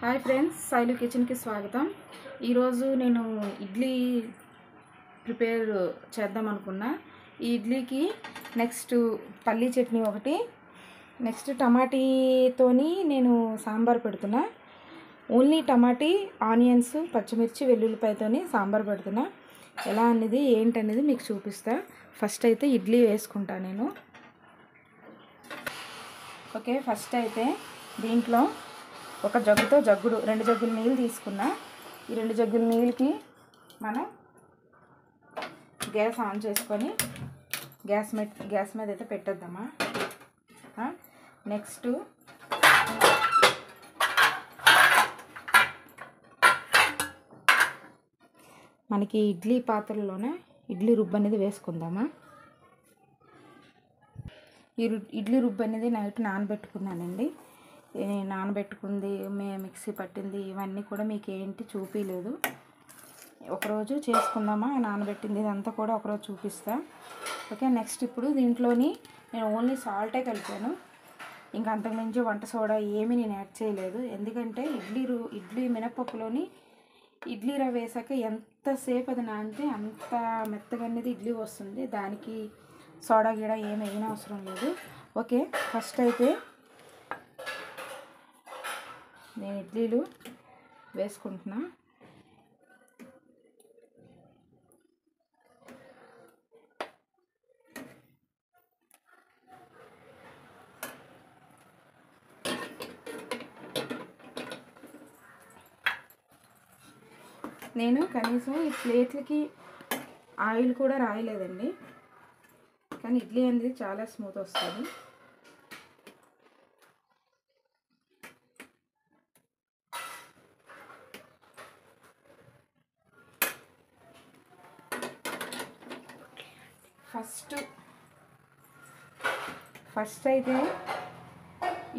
Hi friends, Shailu కిచెన్కి స్వాగతం. ఈరోజు నేను ఇడ్లీ ప్రిపేర్ చేద్దాం అనుకున్నా. ఈ ఇడ్లీకి నెక్స్ట్ పల్లీ చట్నీ ఒకటి, నెక్స్ట్ టమాటీతోని నేను సాంబార్ పెడుతున్నా. ఓన్లీ టమాటీ, ఆనియన్స్, పచ్చిమిర్చి, వెల్లుల్లిపాయతోని సాంబార్ పెడుతున్నా. ఎలా అనేది ఏంటనేది మీకు చూపిస్తా. ఫస్ట్ అయితే ఇడ్లీ వేసుకుంటా నేను. ఓకే, ఫస్ట్ అయితే దీంట్లో ఒక జగ్గుతో రెండు జగ్గుల నీళ్ళు తీసుకున్నా. ఈ 2 జగ్గుల నీళ్ళకి మనం గ్యాస్ ఆన్ చేసుకొని గ్యాస్ మీద అయితే పెట్టేద్దామా. నెక్స్ట్ మనకి ఇడ్లీ పాత్రలోనే ఇడ్లీ రుబ్బు అనేది వేసుకుందామా. ఈ ఇడ్లీ రుబ్బు అనేది నైట్ నానబెట్టుకున్నానండి. నానబెట్టుకుంది, మిక్సీ పట్టింది, ఇవన్నీ కూడా మీకు ఏంటి చూపించలేదు. ఒకరోజు చేసుకుందామా, నానబెట్టింది ఇదంతా కూడా ఒకరోజు చూపిస్తా. ఓకే, నెక్స్ట్ ఇప్పుడు దీంట్లోని నేను ఓన్లీ సాల్టే కలిపాను. ఇంకా అంతకుమించి వంట సోడా ఏమీ నేను యాడ్ చేయలేదు. ఎందుకంటే ఇడ్లీ మినపప్పులోని ఇడ్లీ రవ్వ వేసాక ఎంతసేపు అది నానితే అంత మెత్తగా అనేది ఇడ్లీ వస్తుంది. దానికి సోడా గిడ ఏమి వేయని అవసరం లేదు. ఓకే, ఫస్ట్ అయితే నేను ఇడ్లీలు వేసుకుంటున్నా. నేను కనీసం ఈ ప్లేట్లకి ఆయిల్ కూడా రాయలేదండి, కానీ ఇడ్లీ అనేది చాలా స్మూత్ వస్తుంది. ఫస్ట్ అయితే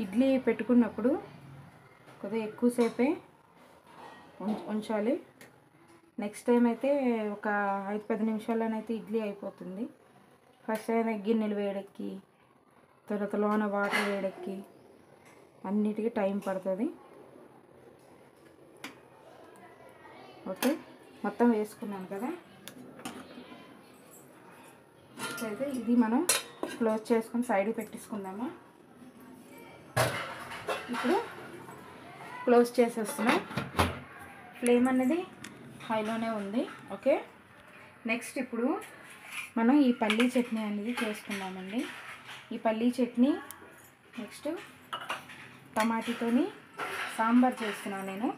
ఇడ్లీ పెట్టుకున్నప్పుడు కొద్దిగా ఎక్కువసేపే ఉంచాలి. నెక్స్ట్ టైం అయితే ఒక 5-10 నిమిషాల్లోనైతే ఇడ్లీ అయిపోతుంది. ఫస్ట్ అయితే గిన్నెలు వేడెక్కి, తర్వాత లోన వాటర్ వేడెక్కి అన్నిటికీ టైం పడుతుంది. ఓకే, మొత్తం వేసుకున్నాను కదా. అయితే ఇది మనం క్లోజ్ చేసుకొని సైడ్కి పెట్టేసుకుందామా. ఇప్పుడు క్లోజ్ చేసేస్తున్నాం. ఫ్లేమ్ అనేది హైలోనే ఉంది. ఓకే, నెక్స్ట్ ఇప్పుడు మనం ఈ పల్లీ చట్నీ అనేది చేసుకుందామండి. ఈ పల్లీ చట్నీ నెక్స్ట్ టమాటీతోని సాంబార్ చేస్తున్నాను నేను.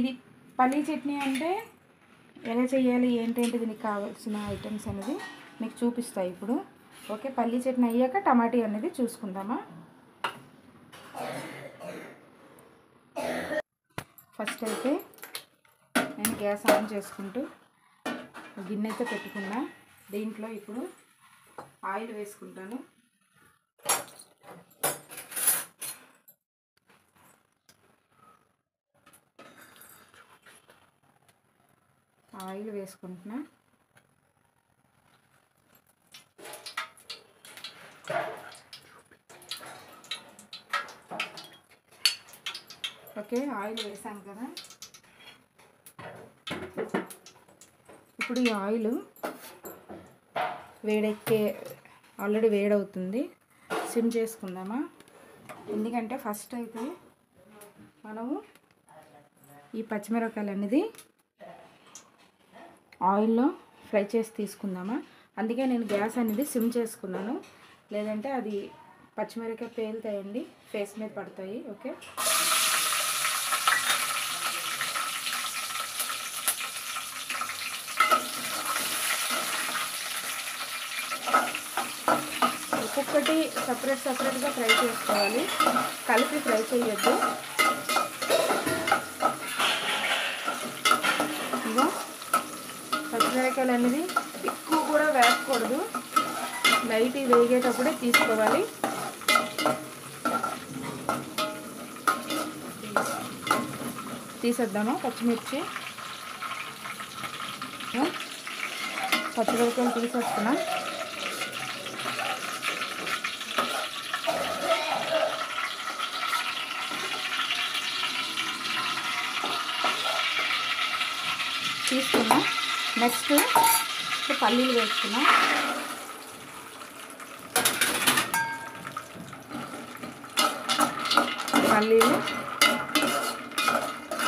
ఇది పల్లీ చట్నీ అంటే ఎలా చేయాలి, ఏంటంటే దీనికి కావాల్సిన ఐటమ్స్ అనేది మీకు చూపిస్తాయి ఇప్పుడు. ఓకే, పల్లీ చట్నీ అయ్యాక టమాటీ అనేది చూసుకుందామా. ఫస్ట్ అయితే నేను గ్యాస్ ఆన్ చేసుకుంటూ గిన్నె అయితే పెట్టుకున్నా. దీంట్లో ఇప్పుడు ఆయిల్ వేసుకుంటాను. ఆయిల్ వేసుకుంటున్నా. ఓకే, ఆయిల్ వేసాను కదా. ఇప్పుడు ఈ ఆయిల్ ఆల్రెడీ వేడవుతుంది. సిమ్ చేసుకుందామా. ఎందుకంటే ఫస్ట్ అయితే మనము ఈ పచ్చిమిరపకాయలు అనేది ఆయిల్లో ఫ్రై చేసి తీసుకుందామా. అందుకే నేను గ్యాస్ అనేది సిమ్ చేసుకున్నాను, లేదంటే అది పచ్చిమిరపకాయ పేలుతాయండి, ఫేస్ మీద పడతాయి. ఓకే, ఒక్కొక్కటి సపరేట్గా ఫ్రై చేసుకోవాలి, కలిపి ఫ్రై చేయొద్దు. ఇంకా పచ్చిమిరపకాయలు అనేది ఎక్కువ కూడా వేయకూడదు, లైట్ వేగేటప్పుడే తీసుకోవాలి. తీసేద్దాము పచ్చిమిరపకాయలు తీసేస్తున్నా. తీసుకున్నా. నెక్స్ట్ పల్లీలు వేసుకున్నా. పల్లీలు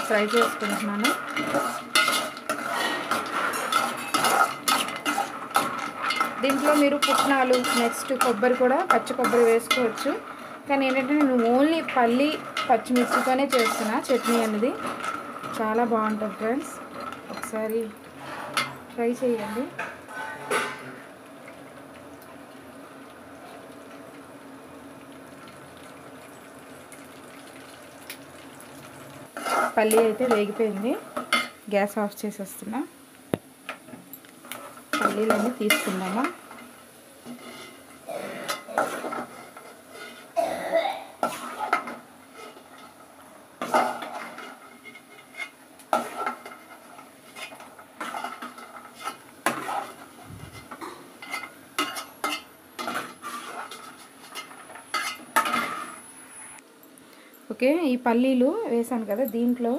ఫ్రై చేసుకుంటున్నాను. దీంట్లో మీరు పుట్నాలు నెక్స్ట్ కొబ్బరి కూడా పచ్చి కొబ్బరి వేసుకోవచ్చు. కానీ ఏంటంటే నేను ఓన్లీ పచ్చిమిర్చితోనే చేస్తున్నా చట్నీ అనేది. చాలా బాగుంటుంది ఫ్రెండ్స్, ఒకసారి ట్రై చేయండి. పల్లి అయితే వేగిపోయింది. Gas off చేసేస్తున్నా. పల్లీలన్నీ తీసుకుందామా. ఓకే, ఈ పల్లీలు వేసాను కదా, దీంట్లో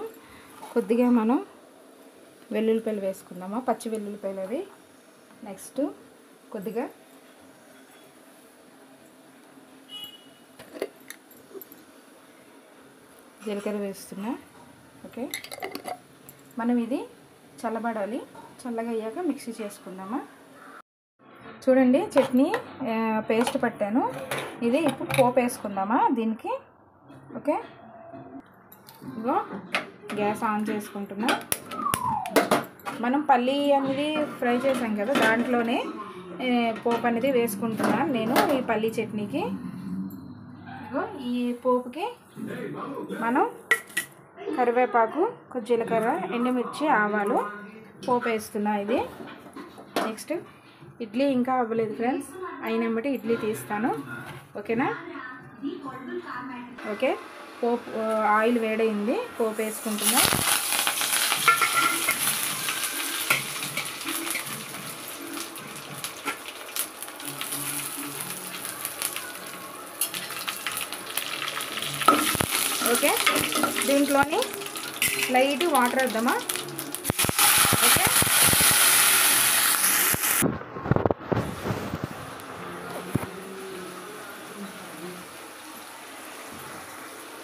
కొద్దిగా మనం వెల్లుల్లిపాయలు వేసుకుందామా, పచ్చి వెల్లుల్లిపాయలు అవి. నెక్స్ట్ కొద్దిగా జీలకర్ర వేస్తున్నా. ఓకే, మనం ఇది చల్లబడాలి. చల్లగా అయ్యాక మిక్సీ చేసుకుందామా. చూడండి, చట్నీ పేస్ట్ పట్టాను. ఇది ఇప్పుడు పోపు వేసుకుందామా దీనికి. ఓకే, ఇగో గ్యాస్ ఆన్ చేసుకుంటున్నా. మనం పల్లి అనేది ఫ్రై చేసాం కదా, దాంట్లోనే పోపు అనేది వేసుకుంటున్నాను నేను ఈ పల్లి చట్నీకి. ఇగో ఈ పోపుకి మనం కరివేపాకు, కొంచెం జీలకర్ర, ఎండుమిర్చి, ఆవాలు పోపు వేస్తున్నా ఇది. నెక్స్ట్ ఇడ్లీ ఇంకా అవ్వలేదు ఫ్రెండ్స్, అయినమ్మటి ఇడ్లీ తీస్తాను. ఓకేనా. ఓకే, పోపు ఆయిల్ వేడైంది, పోపు వేసుకుంటున్నా. ఓకే, దీంట్లోని లైట్ వాటర్ వేద్దామా. ఓకే,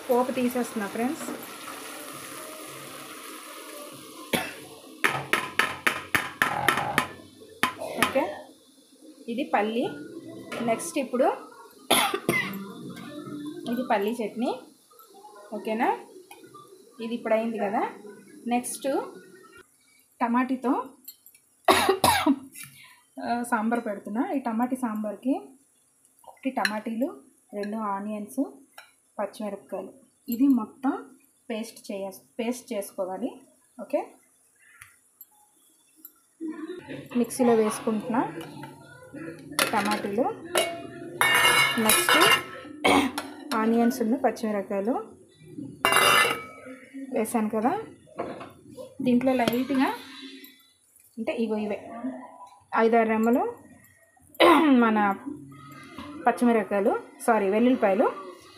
పోపు తీసేస్తున్నా ఫ్రెండ్స్. ఓకే, ఇది పల్లి. నెక్స్ట్ ఇప్పుడు ఇది పల్లి చట్నీ. ఓకేనా, ఇది ఇప్పుడు అయింది కదా. నెక్స్ట్ టమాటీతో సాంబార్ పెడుతున్నా. ఈ టమాటీ సాంబార్కి 1 టమాటీలు, 2 ఆనియన్స్, పచ్చిమిరపకాయలు, ఇది మొత్తం పేస్ట్ చేసుకోవాలి. ఓకే, మిక్సీలో వేసుకుంటున్నా టమాటీలు. నెక్స్ట్ ఆనియన్స్, పచ్చిమిరపకాయలు వేసాను కదా. దీంట్లో లైట్గా అంటే ఇవే 5-6 రెమ్మలు మన పచ్చిమిరపకాయలు, వెల్లుల్లిపాయలు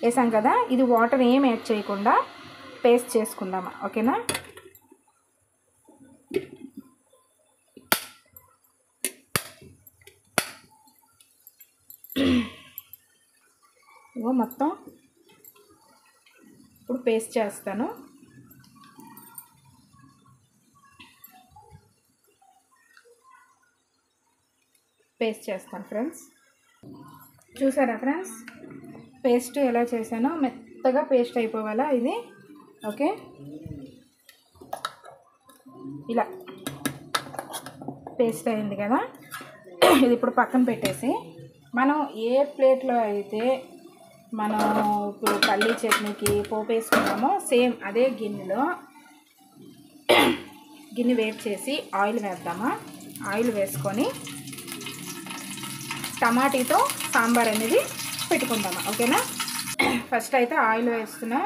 వేసాం కదా. ఇది వాటర్ ఏం యాడ్ చేయకుండా పేస్ట్ చేసుకుందామా. ఓకేనా. ఇగో మొత్తం ఇప్పుడు పేస్ట్ చేస్తాను. ఫ్రెండ్స్, చూసారా ఫ్రెండ్స్, పేస్ట్ ఎలా చేశానో మెత్తగా పేస్ట్ అయిపోవాలా ఇది. ఓకే, ఇలా పేస్ట్ అయింది కదా. ఇది ఇప్పుడు పక్కన పెట్టేసి మనం ఏ ప్లేట్లో అయితే మనం ఇప్పుడు పల్లీ చట్నీకి పోపు వేసుకున్నామో సేమ్ అదే గిన్నెలో గిన్నె వేడి చేసి ఆయిల్ వేద్దామా. ఆయిల్ వేసుకొని టమాటీతో సాంబార్ అనేది పెట్టుకుందామా. ఓకేనా. ఫస్ట్ అయితే ఆయిల్ వేస్తున్నా.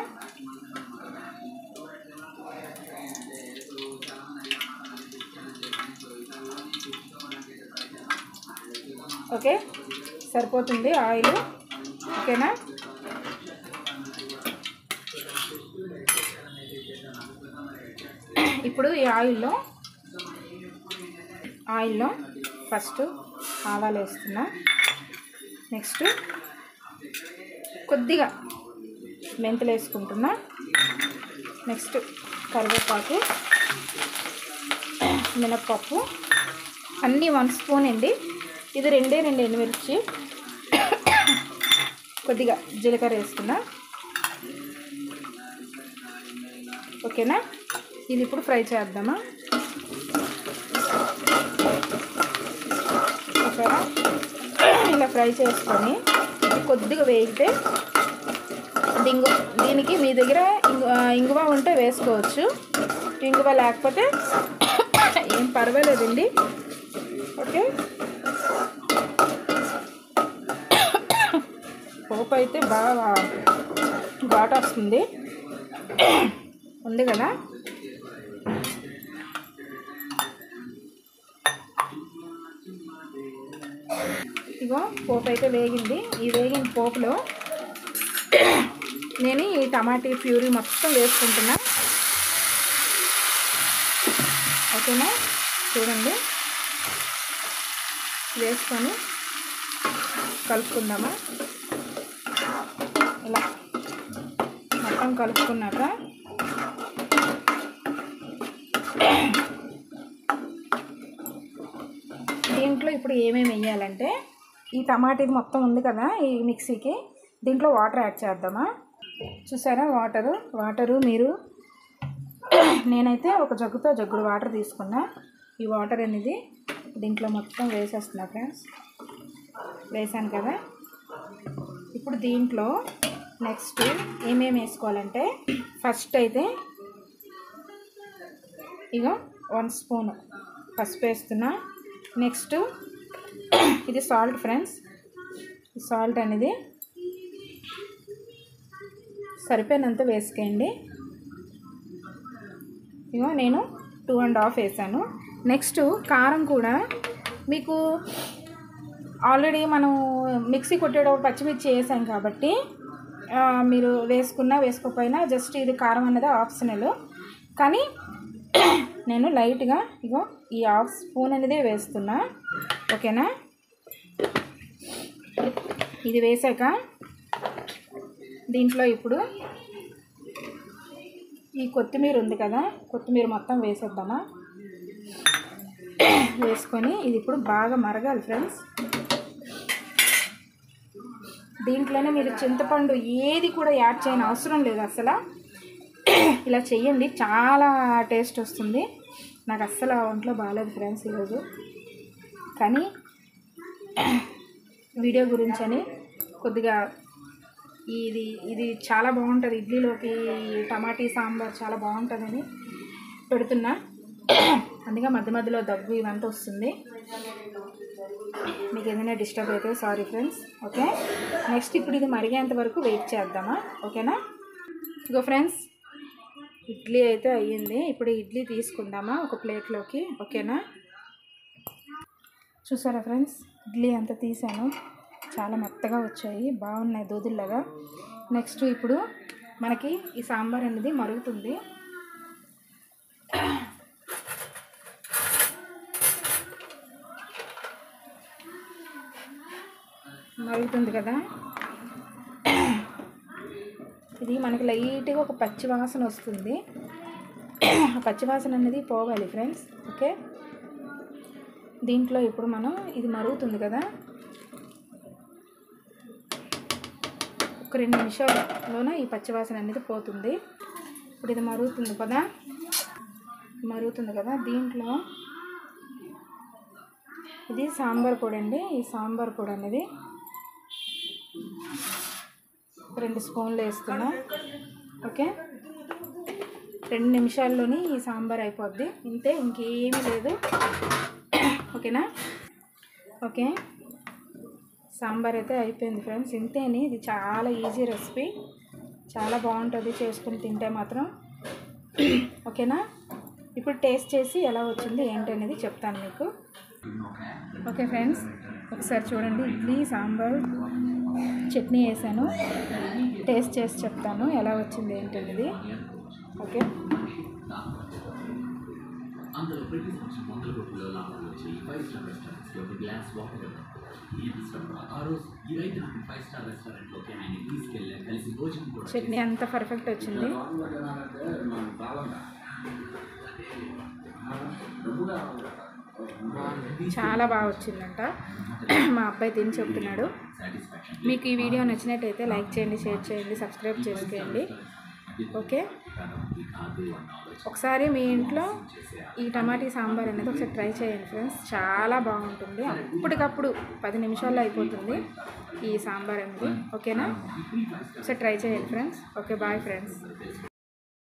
ఓకే, సరిపోతుంది ఆయిల్. ఓకేనా. ఇప్పుడు ఈ ఆయిల్లో ఆయిల్లో ఫస్ట్ ఆవాలు వేస్తున్నా, నెక్స్ట్ కొద్దిగా మెంతులు వేసుకుంటున్నా, నెక్స్ట్ కరివేపాకు, మినప్పప్పు అన్నీ 1 స్పూన్ అండి. ఇది 2 ఎండుమిర్చి, కొద్దిగా జీలకర్ర వేస్తున్నా. ఓకేనా, ఇది ఇప్పుడు ఫ్రై చేద్దామా. ఓకేనా, ఇలా ఫ్రై చేసుకొని కొద్దిగా వేగితే దీనికి మీ దగ్గర ఇంగువ ఉంటే వేసుకోవచ్చు, ఇంగువ లేకపోతే ఏం పర్వాలేదండి. ఓకే, పోపు అయితే బాగా ఘాటు వస్తుంది ఉంది కదా. ఇగో పోపు అయితే వేగింది. ఈ వేగిన పోపులో నేను ఈ టమాటా ప్యూరీ మొత్తం వేసుకుంటున్నా. ఓకేనా, చూడండి వేసుకొని కలుపుకుందామా. ఇలా మొత్తం కలుపుకున్నాక దీంట్లో ఇప్పుడు ఏమేమి వేయాలంటే ఈ టమాటా మొత్తం ఉంది కదా ఈ మిక్సీకి, దీంట్లో వాటర్ యాడ్ చేద్దామా. చూసారా వాటరు మీరు నేనైతే ఒక జగ్గుడు వాటర్ తీసుకున్నా. ఈ వాటర్ అనేది దీంట్లో మొత్తం వేసేస్తున్నా ఫ్రెండ్స్. వేసాను కదా. ఇప్పుడు దీంట్లో నెక్స్ట్ ఏమేమి వేసుకోవాలంటే ఫస్ట్ అయితే ఇక 1 స్పూన్ పసుపు వేస్తున్నా. నెక్స్ట్ ఇది సాల్ట్ ఫ్రెండ్స్. సాల్ట్ అనేది సరిపోయినంత వేసుకోండి. ఇగో నేను 2.5 వేసాను. నెక్స్ట్ కారం కూడా మీకు ఆల్రెడీ మనం మిక్సీ కొట్టేటప్పుడు పచ్చిమిర్చి వేసాం కాబట్టి మీరు వేసుకున్నా వేసుకోకపోయినా జస్ట్ ఇది కారం అనేది ఆప్షనల్. కానీ నేను లైట్గా ఇగో ఈ 1/2 స్పూన్ అనేది వేస్తున్నా. ఓకేనా, ఇది వేసాక దీంట్లో ఇప్పుడు ఈ కొత్తిమీర ఉంది కదా, కొత్తిమీర మొత్తం వేసేద్దామా. వేసుకొని ఇది ఇప్పుడు బాగా మరగాలి ఫ్రెండ్స్. దీంట్లోనే మీరు చింతపండు ఏది కూడా యాడ్ చేయని అవసరం లేదు అసలు. ఇలా చెయ్యండి, చాలా టేస్ట్ వస్తుంది. నాకు అస్సలు ఒంట్లో బాగాలేదు ఫ్రెండ్స్ ఈరోజు, కానీ వీడియో గురించి అని కొద్దిగా ఇది చాలా బాగుంటుంది. ఇడ్లీలోకి టమాటీ సాంబార్ చాలా బాగుంటుందని పెడుతున్నా. అందుకే మధ్య మధ్యలో దగ్గు ఇవంతా వస్తుంది. మీకు ఏదైనా డిస్టర్బ్ అయితే సారీ ఫ్రెండ్స్. ఓకే, నెక్స్ట్ ఇప్పుడు ఇది మరిగేంత వరకు వెయిట్ చేద్దామా. ఓకేనా, ఇగో ఫ్రెండ్స్ ఇడ్లీ అయితే అయ్యింది. ఇప్పుడు ఇడ్లీ తీసుకుందామా ఒక ప్లేట్లోకి. ఓకేనా, చూసారా ఫ్రెండ్స్ ఇడ్లీ అంతా తీసాను, చాలా మెత్తగా వచ్చాయి, బాగున్నాయి దూదుల్లాగా. నెక్స్ట్ ఇప్పుడు మనకి ఈ సాంబార్ అనేది మరుగుతుంది. మరుగుతుంది కదా, ఇది మనకి లైట్గా ఒక పచ్చి వాసన వస్తుంది. ఆ పచ్చి వాసన అనేది పోవాలి ఫ్రెండ్స్. ఓకే, దీంట్లో ఇప్పుడు మనం ఇది మరుగుతుంది కదా, ఒక 2 నిమిషాల్లోనే ఈ పచ్చివాసన అనేది పోతుంది. ఇప్పుడు ఇది మరుగుతుంది కదా, దీంట్లో ఇది సాంబార్ పొడి అండి. ఈ సాంబార్ పొడి అనేది 2 స్పూన్లు వేస్తున్నా. ఓకే, 2 నిమిషాల్లోనే ఈ సాంబార్ అయిపోద్ది, ఇంతే, ఇంకేమీ లేదు. ఓకేనా, ఓకే సాంబార్ అయితే అయిపోయింది ఫ్రెండ్స్, ఇంతేని. ఇది చాలా ఈజీ రెసిపీ, చాలా బాగుంటుంది చేసుకుని తింటే మాత్రం. ఓకేనా, ఇప్పుడు టేస్ట్ చేసి ఎలా వచ్చింది ఏంటనేది చెప్తాను మీకు. ఓకే ఫ్రెండ్స్, ఒకసారి చూడండి, ఇడ్లీ సాంబార్ చట్నీ వేసాను, టేస్ట్ చేసి చెప్తాను ఎలా వచ్చింది ఏంటనేది. ఓకే, ప్రతి సంవత్సరం వందల కోట్ల లాభాలు వచ్చి 5 స్టార్ రెస్టారెంట్స్లో ఒక గ్లాస్ వాటర్ ఆ రోజు ఈ రైతు 5 స్టార్ రెస్టారెంట్లోకి ఆయన తీసుకెళ్ళి కలిసి భోజనం కూడా చట్నీ అంత పర్ఫెక్ట్ వచ్చింది. చాలా బాగా వచ్చిందంట. మా అబ్బాయి తిని చెప్తున్నాడు. మీకు ఈ వీడియో నచ్చినట్టయితే లైక్ చేయండి, షేర్ చేయండి, సబ్స్క్రైబ్ చేసుకోండి. ఓకే, ఒకసారి మీ ఇంట్లో ఈ టమాటీ సాంబార్ అనేది ఒకసారి ట్రై చేయండి ఫ్రెండ్స్, చాలా బాగుంటుంది. అప్పటికప్పుడు 10 నిమిషాల్లో అయిపోతుంది ఈ సాంబార్ అనేది. ఓకేనా, ఒకసారి ట్రై చేయండి ఫ్రెండ్స్. Okay, bye friends.